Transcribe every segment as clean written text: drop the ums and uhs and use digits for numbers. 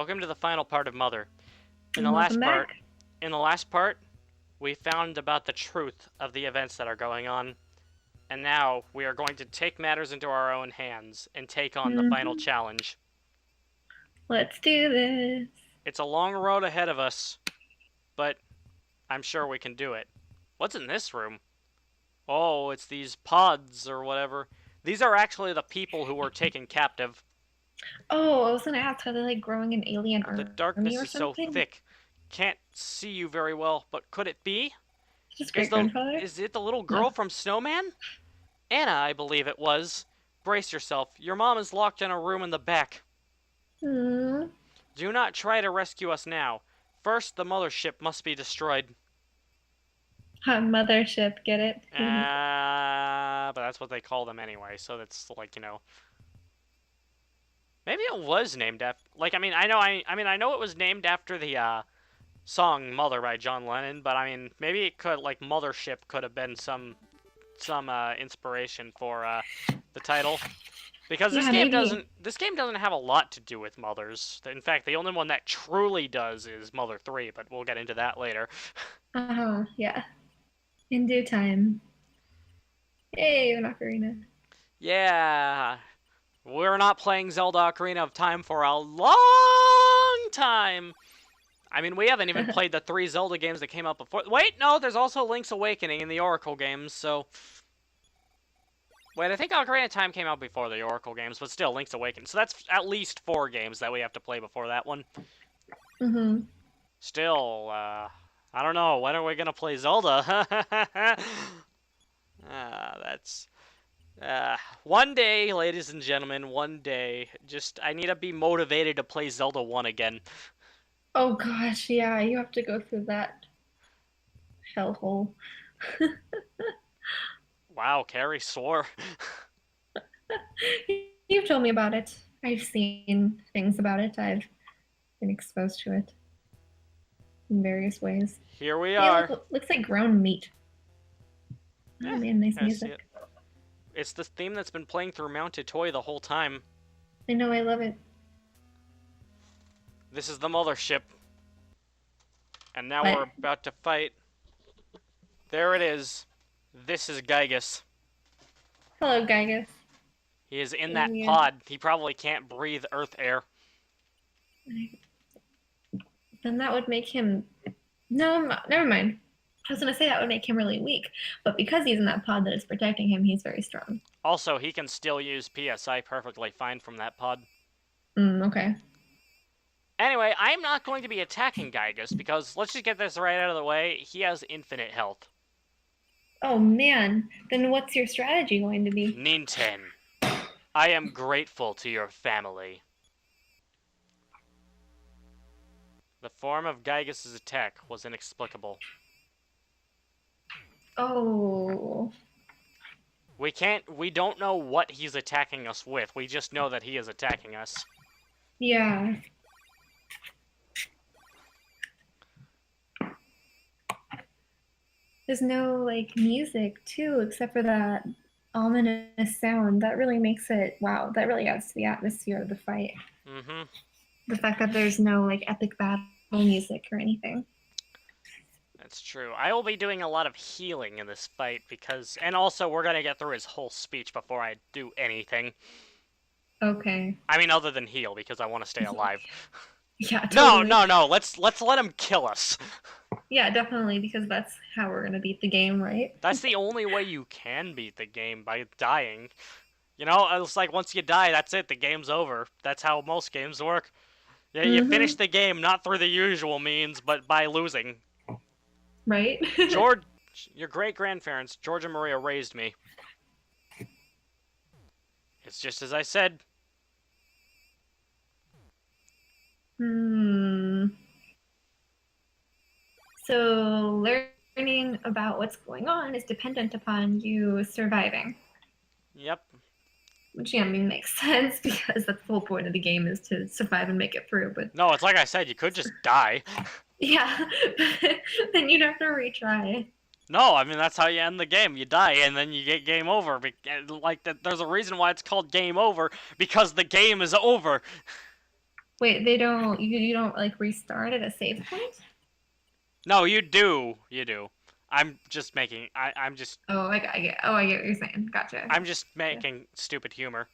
Welcome to the final part of Mother. In the And last welcome part, back. we found about the truth of the events that are going on, and now we are going to take matters into our own hands and take on the final Mhm. challenge. Let's do this. It's a long road ahead of us, but I'm sure we can do it. What's in this room? Oh, it's these pods or whatever. These are actually the people who were taken captive. Oh, I was gonna ask, are they like growing an alien The army darkness or is so something? thick. Can't see you very well, but could it be? Just Is great grandfather? it the little No. girl from Snowman? Anna, I believe it was. Brace yourself. Your mom is locked in a room in the back. Hmm. Do not try to rescue us now. First, the mothership must be destroyed. Mothership, get it? But that's what they call them anyway, so that's like, maybe it was named after, like, I know it was named after the, song Mother by John Lennon, but I mean, maybe it could, like, Mothership could have been some inspiration for, the title. Because Yeah, maybe. this game doesn't have a lot to do with mothers. In fact, the only one that truly does is Mother 3, but we'll get into that later. Yeah. In due time. Yay, an ocarina. Yeah, we're not playing Zelda Ocarina of Time for a long time. I mean, we haven't even played the 3 Zelda games that came out before. Wait, no, there's also Link's Awakening in the Oracle games, so... Wait, I think Ocarina of Time came out before the Oracle games, but still, Link's Awakening. So that's at least 4 games that we have to play before that one. Mm-hmm. Still, I don't know. When are we gonna play Zelda? That's... one day, ladies and gentlemen, one day. Just, I need to be motivated to play Zelda 1 again. Oh gosh, yeah, you have to go through that hellhole. Wow, Kari swore. You've told me about it. I've seen things about it. I've been exposed to it in various ways. Here we Hey, are. look, looks like ground meat. Oh man, nice I see it. music. It's the theme that's been playing through Mounted Toy the whole time. I know, I love it. This is the mothership. And now What? we're about to fight. There it is. This is Ghus. Hello, Ghus. He is in that Yeah. pod. He probably can't breathe earth air. Then that would make him. No, never mind. I was gonna say that would make him really weak, but because he's in that pod that is protecting him, he's very strong. Also, he can still use PSI perfectly fine from that pod. Okay. Anyway, I'm not going to be attacking Ghus because, let's just get this right out of the way, he has infinite health. Oh man, then what's your strategy going to be? Ninten, I am grateful to your family. The form of Ghus's attack was inexplicable. Oh. We don't know what he's attacking us with. We just know that he is attacking us. Yeah. There's no like music too, except for that ominous sound. That really makes it wow. That really adds to the atmosphere of the fight. Mm-hmm. The fact that there's no like epic battle music or anything. That's true. I will be doing a lot of healing in this fight because, and also we're gonna get through his whole speech before I do anything. Okay. I mean, other than heal because I want to stay alive. Yeah, totally. No. Let's let him kill us. Yeah, definitely, because that's how we're gonna beat the game, right? That's the only way you can beat the game, by dying. You know, it's like once you die, that's it. The game's over. That's how most games work. Yeah, you finish the game not through the usual means, but by losing. Right? George, your great-grandparents, George and Maria, raised me. It's just as I said. So learning about what's going on is dependent upon you surviving. Yep. Which, yeah, I mean, makes sense because that's the whole point of the game is to survive and make it through. But no, it's like I said, you could just die. Yeah, then you'd have to retry. No, I mean, that's how you end the game. You die, and then you get game over. Like, there's a reason why it's called game over, because the game is over. Wait, they don't. You don't like restart at a save point? No, you do. You do. I'm just making. I'm just. Oh, I get. Oh, I get what you're saying. Gotcha. I'm just Yeah. making stupid humor.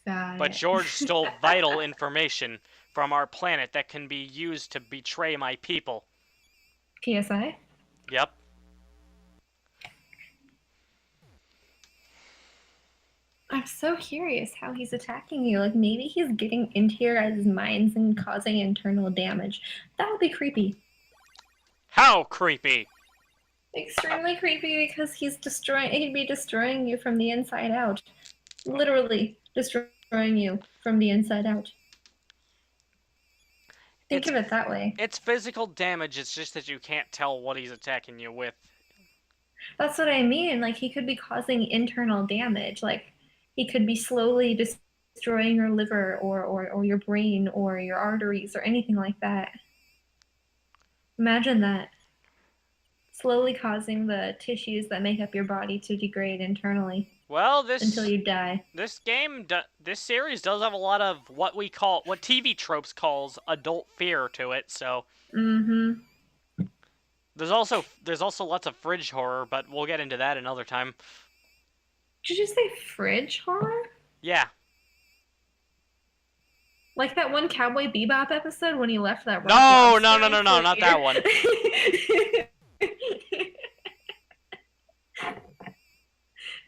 Got But it. George stole vital information from our planet that can be used to betray my people. PSI. Yep. I'm so curious how he's attacking you. Like maybe he's getting into your guys' minds and causing internal damage. That would be creepy. How creepy! Extremely creepy because he'd be destroying you from the inside out. Literally destroying you from the inside out. Think of it that way. It's physical damage, it's just that you can't tell what he's attacking you with. That's what I mean. Like he could be causing internal damage. Like he could be slowly destroying your liver or your brain or your arteries or anything like that. Imagine that. Slowly causing the tissues that make up your body to degrade internally. Well, until you die. This series does have a lot of what TV tropes calls adult fear to it. So. Mm-hmm. There's also lots of fridge horror, but we'll get into that another time. Did you say fridge horror? Yeah. Like that one Cowboy Bebop episode when he left that rock. No, not that one.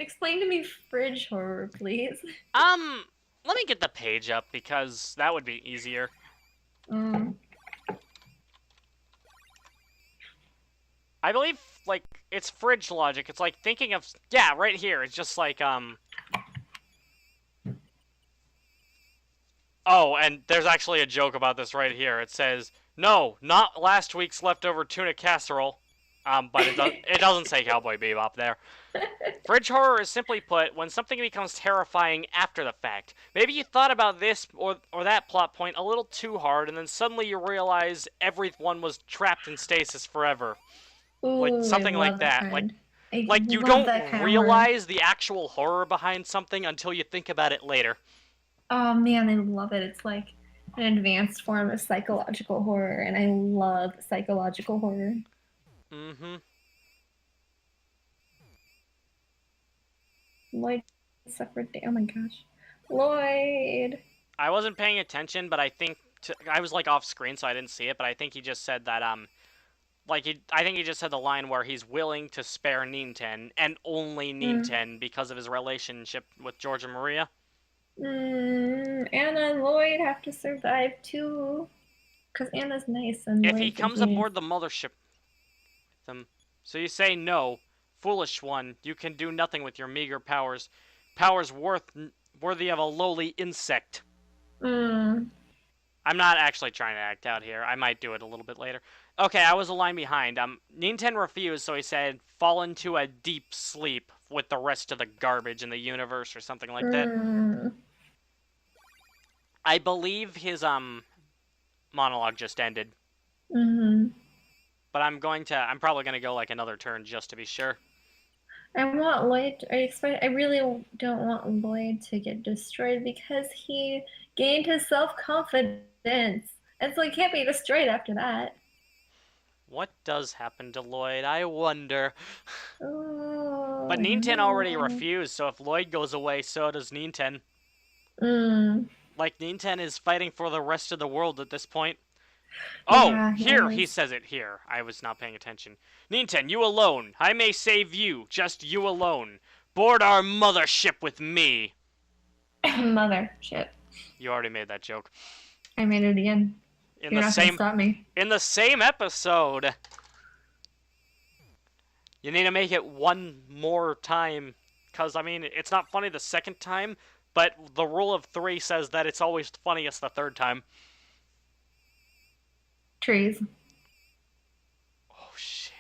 Explain to me fridge horror, please. Let me get the page up because that would be easier. I believe, like, it's fridge logic. It's like thinking of... Yeah, right here. It's just like, Oh, and there's actually a joke about this right here. It says, no, not last week's leftover tuna casserole. But it doesn't say Cowboy Bebop there. Fridge horror is simply put when something becomes terrifying after the fact. Maybe you thought about this or that plot point a little too hard, and then suddenly you realize everyone was trapped in stasis forever. Ooh, like something like that. Like you don't realize the actual horror behind something until you think about it later. Oh man, I love it. It's like an advanced form of psychological horror, and I love psychological horror. Mm-hmm. Lloyd suffered. Oh my gosh, Lloyd. I wasn't paying attention, but I think I was like off screen, so I didn't see it. But I think he just said that I think he just said the line where he's willing to spare Ninten and only Ninten because of his relationship with George and Maria. Anna and Lloyd have to survive too, because Anna's nice and. If he comes aboard the Mothership. So you say no, foolish one, you can do nothing with your meager powers. Powers worthy of a lowly insect. I'm not actually trying to act out here. I might do it a little bit later. Okay, I was a line behind. Ninten refused, so he said, fall into a deep sleep with the rest of the garbage in the universe or something like that. I believe his, monologue just ended. But I'm probably gonna go like another turn just to be sure. I want Lloyd. I really don't want Lloyd to get destroyed because he gained his self-confidence, and so he can't be destroyed after that. What does happen to Lloyd? I wonder. Oh, but Ninten already refused, so if Lloyd goes away, so does Ninten. Like Ninten is fighting for the rest of the world at this point. Oh, yeah, here, he says it here. I was not paying attention. Ninten, you alone. I may save you, just you alone. Board our mothership with me. Mothership. You already made that joke. I made it again. You're not gonna stop me. In the same episode. You need to make it one more time. Because, I mean, it's not funny the second time, but the rule of 3 says that it's always funniest the third time. Trees. Oh, shit.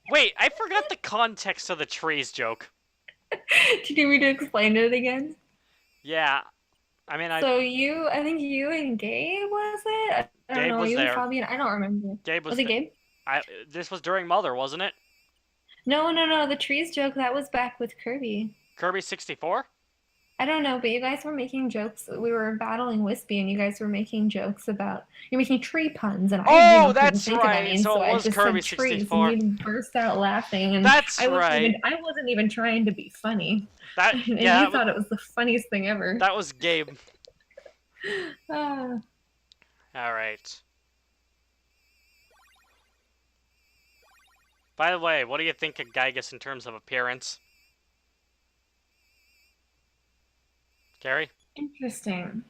Wait, I forgot the context of the trees joke. Do you need me to explain it again? Yeah. I mean, I think you and Gabe, was it? I don't know. Was you there. And Fabian, I don't remember. Gabe was it Gabe? This was during Mother, wasn't it? No, no, no. The trees joke, that was back with Kirby. Kirby 64? I don't know, but you guys were making jokes. We were battling Wispy, and you guys were making jokes about you're making tree puns, and Oh, couldn't that's think of any, right. and So so it I was just Kirby said trees, and 64. you burst out laughing, and That's right. I wasn't even trying to be funny, That and yeah, you thought it was the funniest thing ever. that was Gabe. Ah. All right. By the way, what do you think of Gygus in terms of appearance? Kari? Interesting.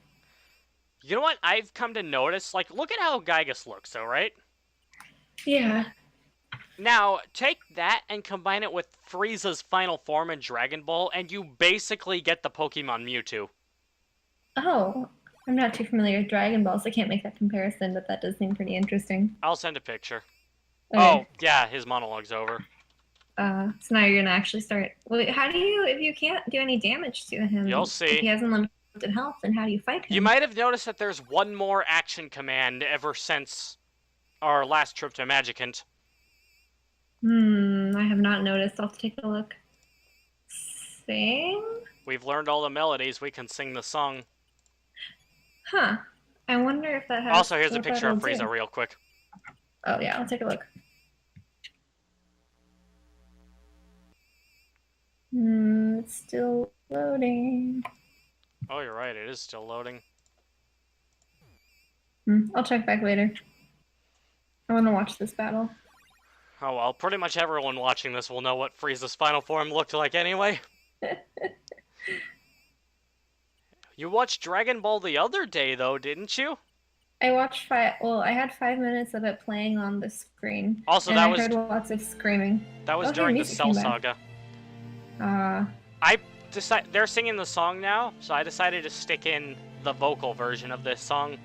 You know what I've come to notice? Like, look at how Gygus looks, though, right? Yeah. Now, take that and combine it with Frieza's final form in Dragon Ball, and you basically get the Pokemon Mewtwo. Oh, I'm not too familiar with Dragon Ball, so I can't make that comparison, but that does seem pretty interesting. I'll send a picture. Okay. Oh, yeah, his monologue's over. So now you're gonna actually start. Well, how do you, if you can't do any damage to him? You'll see. If he has unlimited health, then how do you fight him? You might have noticed that there's one more action command ever since our last trip to Magicant. I have not noticed. I'll have to take a look. Sing? We've learned all the melodies. We can sing the song. Huh. I wonder if that has... Also, here's a picture of Frieza real quick. Oh, yeah. I'll take a look. It's still loading. Oh, you're right. It is still loading. I'll check back later. I want to watch this battle. Oh, well, pretty much everyone watching this will know what Frieza's final form looked like anyway. You watched Dragon Ball the other day, though, didn't you? I watched I had 5 minutes of it playing on the screen. Also, and that I was... heard lots of screaming. That was during the Cell Saga. They're singing the song now, so I decided to stick in the vocal version of this song.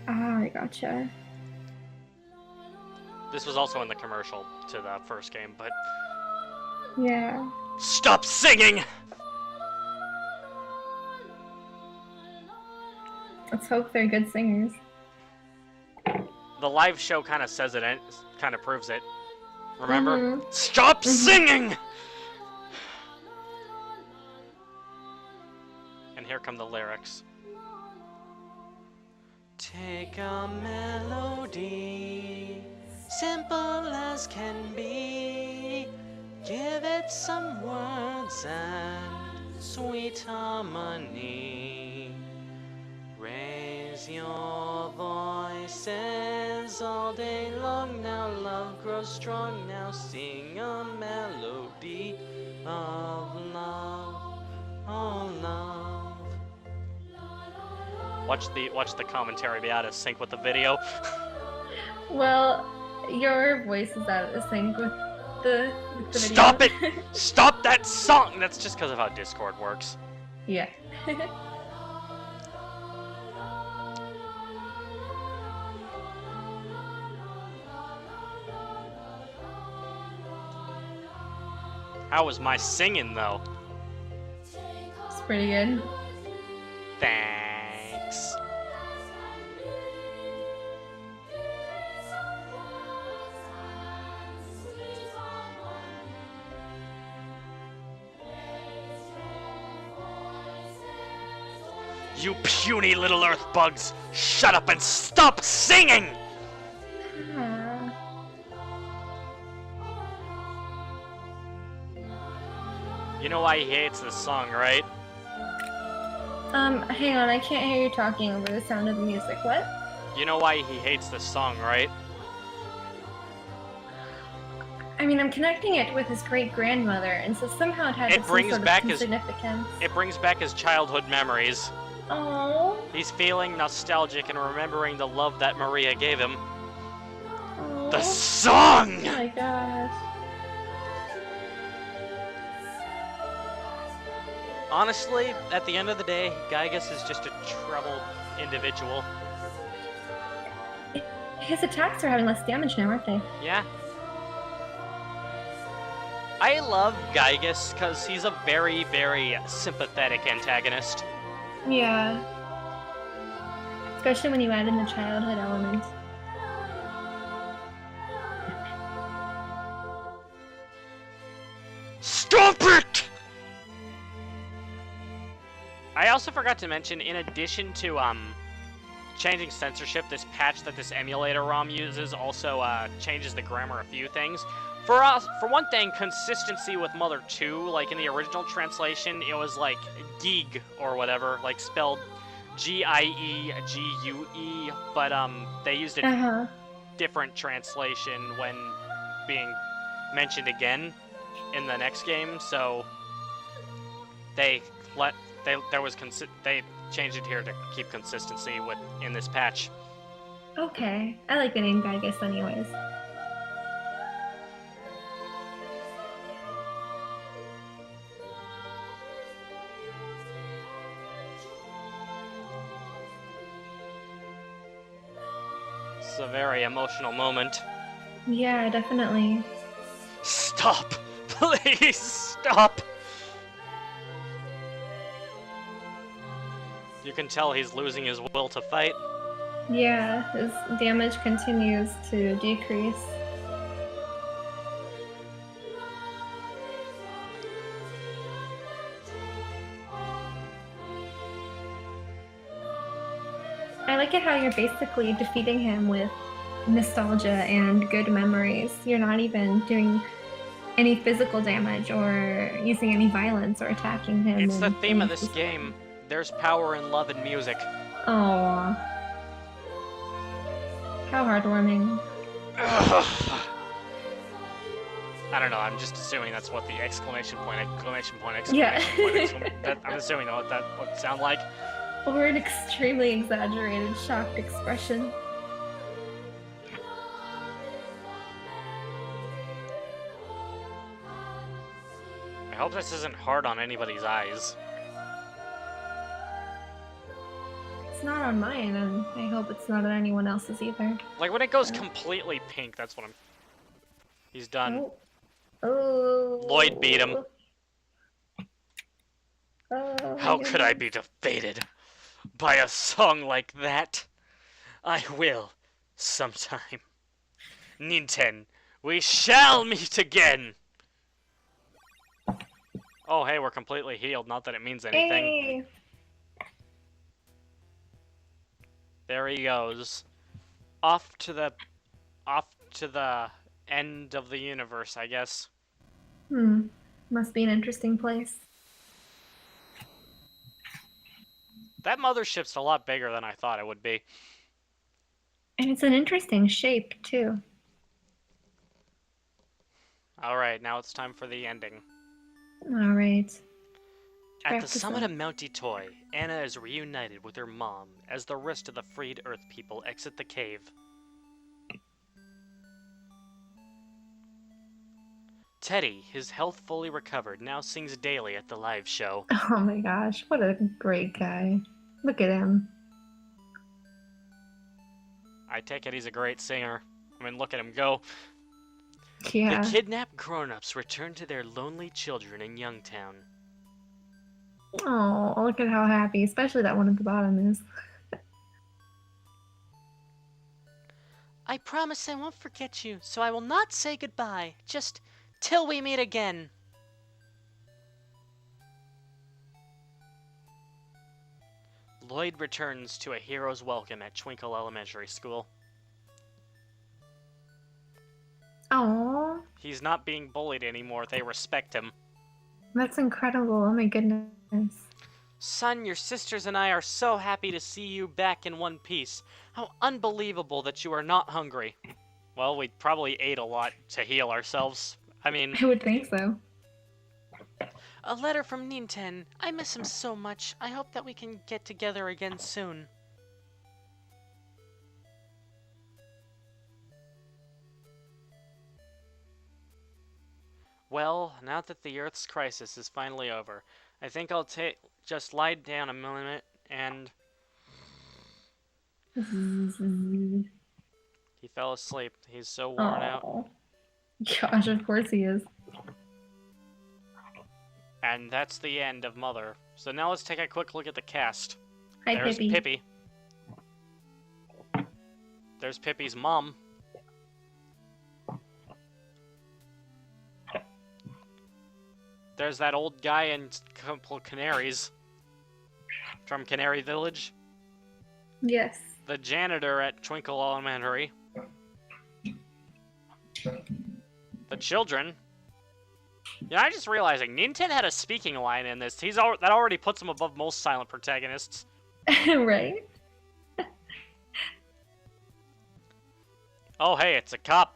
I gotcha. This was also in the commercial to the first game, but... Yeah. Stop singing! Let's hope they're good singers. The live show kind of says it, and kind of proves it. Remember? Mm-hmm. Stop singing! And here come the lyrics. Take a melody, simple as can be, give it some words and sweet harmony. Raise your voices all day long now, love grows strong now, sing a melody of love, oh love. Watch the commentary be out of sync with the video. Well, your voice is out of sync with the video. Stop it! Stop that song! That's just because of how Discord works. Yeah. How was my singing, though? It's pretty good. Thanks. You puny little earth bugs! Shut up and stop singing! You know why he hates this song, right? Hang on, I can't hear you talking over the sound of the music. What? You know why he hates this song, right? I mean, I'm connecting it with his great-grandmother, and so somehow it had some sort of significance. It brings back his childhood memories. Oh. He's feeling nostalgic and remembering the love that Maria gave him. Aww. The song! Oh my gosh. Honestly, at the end of the day, Gygus is just a troubled individual. His attacks are having less damage now, aren't they? Yeah. I love Gygus because he's a very, very sympathetic antagonist. Yeah. Especially when you add in the childhood element. Stop it! I also forgot to mention, in addition to changing censorship, this patch that this emulator ROM uses also changes the grammar a few things. For one thing, consistency with Mother 2, like in the original translation, it was like Geeg or whatever, like spelled G-I-E-G-U-E, but they used a different translation when being mentioned again in the next game, so they changed it here to keep consistency in this patch. Okay. I like the name Ghus anyways. It's a very emotional moment. Yeah, definitely. Stop! Please stop! You can tell he's losing his will to fight. Yeah, his damage continues to decrease. I like it how you're basically defeating him with nostalgia and good memories. You're not even doing any physical damage or using any violence or attacking him. It's the theme of this game. There's power in love and music. Aww. How heartwarming. I don't know, I'm just assuming that's what the exclamation point, Yeah. I'm assuming what that would sound like. Or an extremely exaggerated, shocked expression. I hope this isn't hard on anybody's eyes. It's not on mine, and I hope it's not on anyone else's either. Like, when it goes completely pink, that's what I'm... He's done. Oh. Lloyd beat him. Oh, how could I be defeated by a song like that? I will, sometime. Ninten, we shall meet again! Oh, hey, we're completely healed. Not that it means anything. Hey. There he goes. Off to the end of the universe, I guess. Must be an interesting place. That mothership's a lot bigger than I thought it would be. And it's an interesting shape, too. Alright, now it's time for the ending. Alright. At the summit of Mount Toy, Anna is reunited with her mom as the rest of the freed Earth people exit the cave. Teddy, his health fully recovered, now sings daily at the live show. Oh my gosh, what a great guy. Look at him. I take it he's a great singer. I mean, look at him go. Yeah. The kidnapped grown-ups return to their lonely children in Youngtown. Oh, look at how happy, especially that one at the bottom is. I promise I won't forget you, so I will not say goodbye, just till we meet again. Lloyd returns to a hero's welcome at Twinkle Elementary School. Oh, He's not being bullied anymore, they respect him. that's incredible. Oh my goodness. Son, your sisters and I are so happy to see you back in one piece. How unbelievable that you are not hungry. Well, we probably ate a lot to heal ourselves. I mean... I would think so. A letter from Ninten. I miss him so much. I hope that we can get together again soon. Well, now that the Earth's crisis is finally over, I think I'll just lie down a minute and... He fell asleep. He's so worn out. Gosh, of course he is. And that's the end of Mother. So now let's take a quick look at the cast. Hi, There's Pippi. Pippi. There's Pippi's mom. there's that old guy and a couple canaries from Canary Village. Yes. The janitor at Twinkle Elementary. The children. Yeah, I'm just realizing Ninten had a speaking line in this. That already puts him above most silent protagonists. Right? Oh, hey, it's a cop.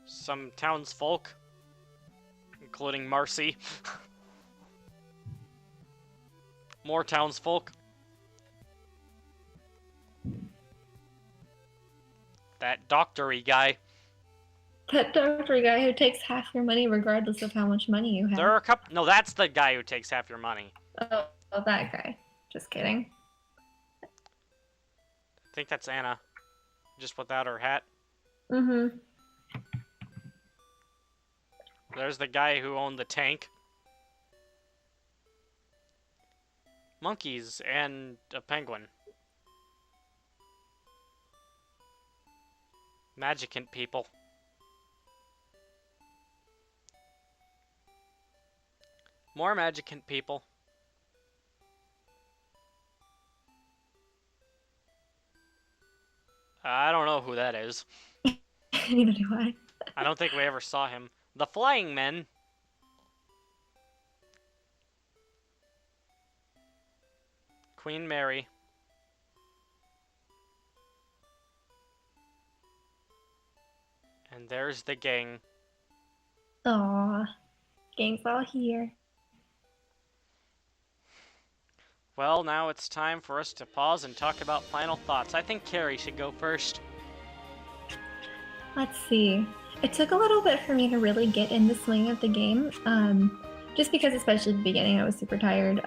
Some townsfolk, including Marcy. More townsfolk. That doctor-y guy. That doctor guy who takes half your money regardless of how much money you have. There are a couple. No, that's the guy who takes half your money. Oh, that guy. Just kidding. I think that's Anna. Just without her hat. Mm-hmm. There's the guy who owned the tank. Monkeys and a penguin. Magicant people. More Magicant people. I don't know who that is. Neither do I. I don't think we ever saw him. The Flying Men. Queen Mary. And there's the gang. Aw. Gang's all here. Well, now it's time for us to pause and talk about final thoughts. I think Kari should go first. Let's see. It took a little bit for me to really get in the swing of the game, just because especially at the beginning I was super tired,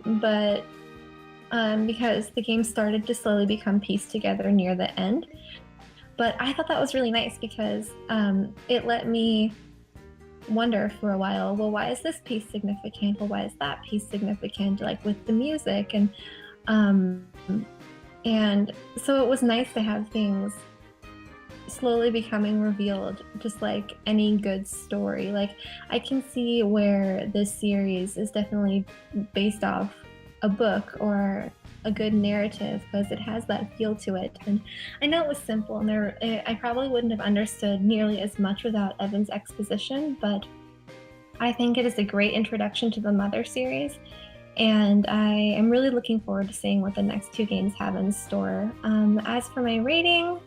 but because the game started to slowly become pieced together near the end. But I thought that was really nice because it let me wonder for a while, well, why is this piece significant? Well, why is that piece significant? Like with the music, and so it was nice to have things slowly becoming revealed, just like any good story. Like, I can see where this series is definitely based off a book or a good narrative because it has that feel to it. And I know it was simple, and I probably wouldn't have understood nearly as much without Evan's exposition, but I think it is a great introduction to the Mother series, and I am really looking forward to seeing what the next two games have in store. As for my rating,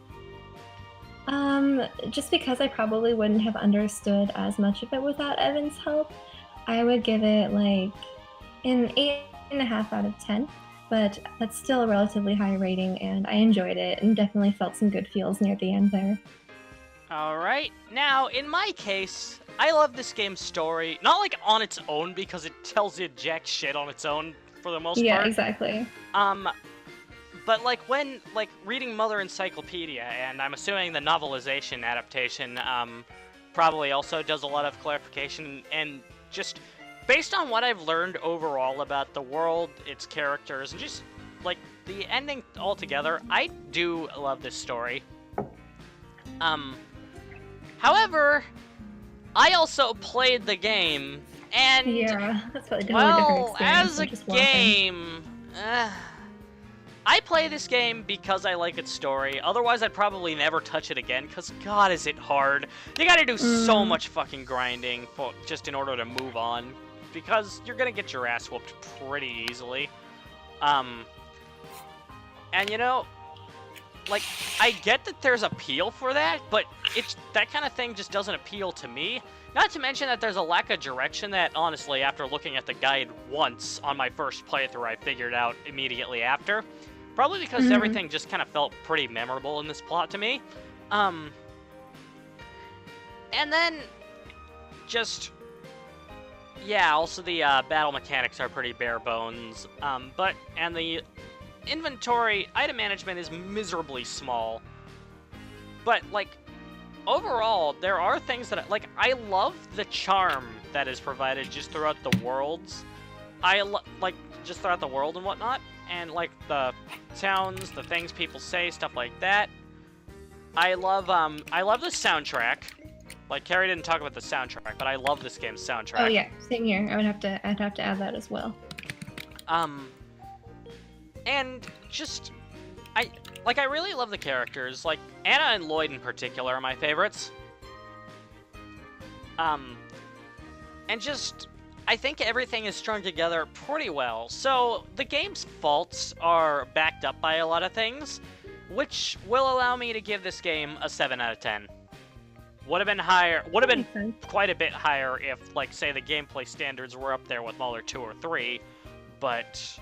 just because I probably wouldn't have understood as much of it without Evan's help, I would give it like an 8.5 out of 10. But that's still a relatively high rating, and I enjoyed it and definitely felt some good feels near the end there. Alright, now, in my case, I love this game's story. Not like on its own, because it tells you jack shit on its own, for the most part. Yeah, exactly. But like when, like, reading Mother Encyclopedia, and I'm assuming the novelization adaptation, probably also does a lot of clarification, and just based on what I've learned overall about the world, its characters, and just, like, the ending altogether, I do love this story. However, I also played the game, and, yeah, that's probably a different experience as a game, I play this game because I like its story. Otherwise, I'd probably never touch it again, because God, is it hard. You gotta do so much fucking grinding just in order to move on, because you're gonna get your ass whooped pretty easily. And you know, like, I get that there's appeal for that, but that kind of thing just doesn't appeal to me. Not to mention that there's a lack of direction that, honestly, after looking at the guide once on my first playthrough, I figured out immediately after. Probably because everything just kind of felt pretty memorable in this plot to me. And then, just, yeah, also the battle mechanics are pretty bare bones. And the inventory item management is miserably small. But, like, overall, there are things that, like, I love the charm that is provided just throughout the worlds. Just throughout the world and whatnot. And, like, the sounds, the things people say, stuff like that. I love the soundtrack. Like, Kari didn't talk about the soundtrack, but I love this game's soundtrack. Oh yeah, same here. I'd have to add that as well. And just, I really love the characters. Like, Anna and Lloyd in particular are my favorites. And just, I think everything is strung together pretty well. So, the game's faults are backed up by a lot of things, which will allow me to give this game a 7 out of 10. Would have been quite a bit higher if, like, say, the gameplay standards were up there with Mother 2 or 3, but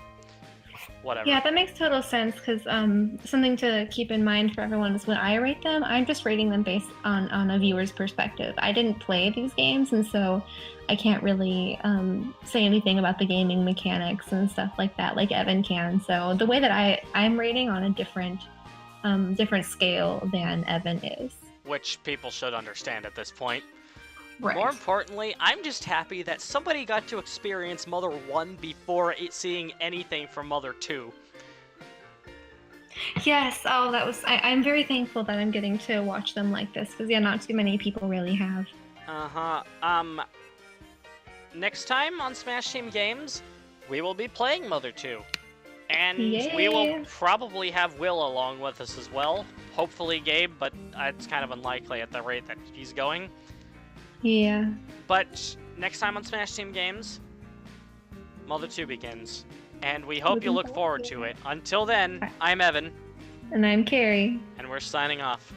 whatever. Yeah, that makes total sense, because something to keep in mind for everyone is when I rate them, I'm just rating them based on a viewer's perspective. I didn't play these games, and so I can't really say anything about the gaming mechanics and stuff like that, like Evan can. So the way that I'm rating on a different scale than Evan is. Which people should understand at this point. Right. More importantly, I'm just happy that somebody got to experience Mother 1 before seeing anything from Mother 2. Yes, oh, that was... I'm very thankful that I'm getting to watch them like this, because, yeah, not too many people really have. Uh-huh. Next time on Smash Team Games, we will be playing Mother 2. And Yay. We will probably have Will along with us as well. Hopefully Gabe, but it's kind of unlikely at the rate that he's going. Yeah. But next time on Smash Team Games, Mother 2 begins. And we hope you look forward to it. Until then, I'm Evan. And I'm Kari. And we're signing off.